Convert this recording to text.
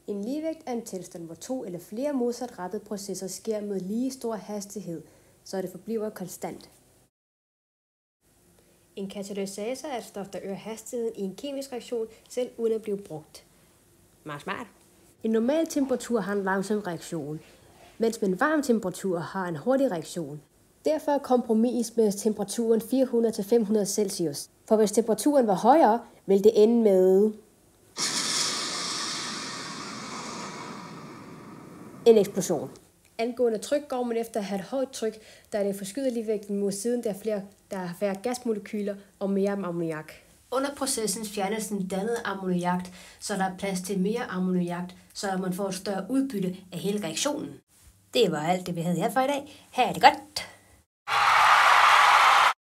En ligevægt er en tilstand, hvor to eller flere modsatrettede processer sker med lige stor hastighed, så det forbliver konstant. En katalysator er et stof, der øger hastigheden i en kemisk reaktion, selv uden at blive brugt. Meget smart. En normal temperatur har en langsom reaktion, mens en varm temperatur har en hurtig reaktion. Derfor er kompromis med temperaturen 400-500 Celsius. For hvis temperaturen var højere, ville det ende med en eksplosion. Angående tryk går man efter at have et højt tryk, da det forskyder ligevægten mod siden, der er færre gasmolekyler og mere ammoniak. Under processen fjernes den dannede ammoniak, så der er plads til mere ammoniak, så man får et større udbytte af hele reaktionen. Det var alt det, vi havde her for i dag. Ha' det godt!